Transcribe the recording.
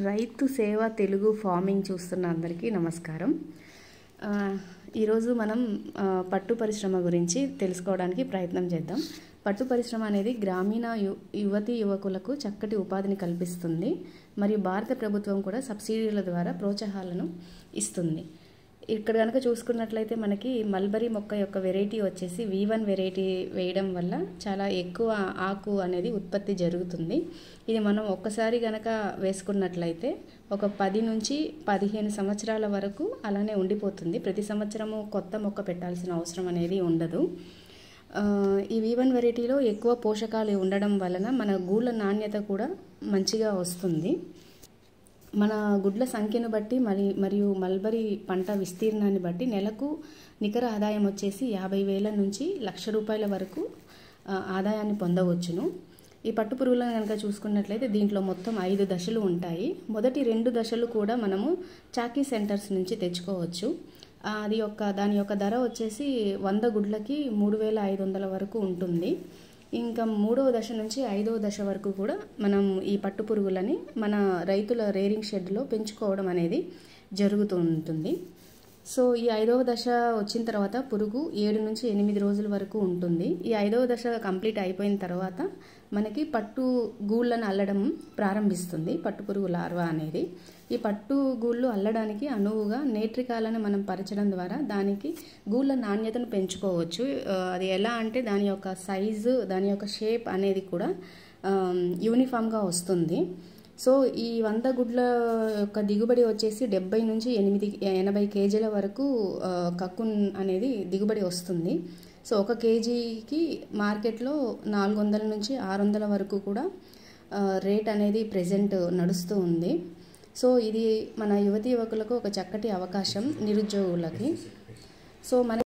రైతు సేవ తెలుగు ఫార్మింగ్ చూస్తున్న అందరికీ నమస్కారం. ఈరోజు మనం పట్టు పరిశ్రమ గురించి తెలుసుకోవడానికి ప్రయత్నం చేద్దాం. పట్టు పరిశ్రమ అనేది గ్రామీణ యువతీ యువకులకు చక్కటి ఉపాధిని కల్పిస్తుంది మరియు భారత ప్రభుత్వం కూడా సబ్సిడీల ద్వారా ప్రోత్సాహాలను ఇస్తుంది. ఇక్కడ కనుక చూసుకున్నట్లయితే మనకి మల్బరీ మొక్క యొక్క వెరైటీ వచ్చేసి V1 వెరైటీ వేయడం వల్ల చాలా ఎక్కువ ఆకు అనేది ఉత్పత్తి జరుగుతుంది. ఇది మనం ఒక్కసారి కనుక వేసుకున్నట్లయితే ఒక 10 నుంచి 15 సంవత్సరాల వరకు అలానే ఉండిపోతుంది. ప్రతి సంవత్సరము కొత్త మొక్క పెట్టాల్సిన అవసరం అనేది ఉండదు. ఈ V1 వెరైటీలో ఎక్కువ పోషకాలు ఉండడం వలన మన గూళ్ళ నాణ్యత కూడా మంచిగా వస్తుంది. మన గుడ్ల సంఖ్యను బట్టి మరియు మల్బరీ పంట విస్తీర్ణాన్ని బట్టి నెలకు నికర ఆదాయం వచ్చేసి 50,000 నుంచి ₹1,00,000 వరకు ఆదాయాన్ని పొందవచ్చును. ఈ పట్టు పురుగులను కనుక చూసుకున్నట్లయితే దీంట్లో మొత్తం 5 దశలు ఉంటాయి. మొదటి 2 దశలు కూడా మనము చాకీ సెంటర్స్ నుంచి తెచ్చుకోవచ్చు. దాని యొక్క ధర వచ్చేసి 100 గుడ్లకి 3,500 వరకు ఉంటుంది. ఇంకా 3వ దశ నుంచి 5వ దశ వరకు కూడా మనం ఈ పట్టు పురుగులని మన రైతుల రేరింగ్ షెడ్లో పెంచుకోవడం అనేది జరుగుతూ ఉంటుంది. సో ఈ 5వ దశ వచ్చిన తర్వాత పురుగు 7 నుంచి 8 రోజుల వరకు ఉంటుంది. ఈ 5వ దశ కంప్లీట్ అయిపోయిన తర్వాత మనకి పట్టు గూళ్ళను అల్లడం ప్రారంభిస్తుంది పట్టు పురుగు లార్వా అనేది. ఈ పట్టు గూళ్ళు అల్లడానికి అనువుగా నేట్రికాలను మనం పరచడం ద్వారా దానికి గూళ్ళ నాణ్యతను పెంచుకోవచ్చు. అది ఎలా అంటే దాని యొక్క సైజు, దాని యొక్క షేప్ అనేది కూడా యూనిఫామ్గా వస్తుంది. సో ఈ 100 గుడ్ల యొక్క దిగుబడి వచ్చేసి 70 నుంచి 80 కేజీల వరకు కక్కున్ అనేది దిగుబడి వస్తుంది. సో 1 కేజీకి మార్కెట్లో 400 నుంచి 600 వరకు కూడా రేట్ అనేది ప్రెజెంట్ నడుస్తూ ఉంది. సో ఇది మన యువతీ యువకులకు ఒక చక్కటి అవకాశం నిరుద్యోగులకి. సో మన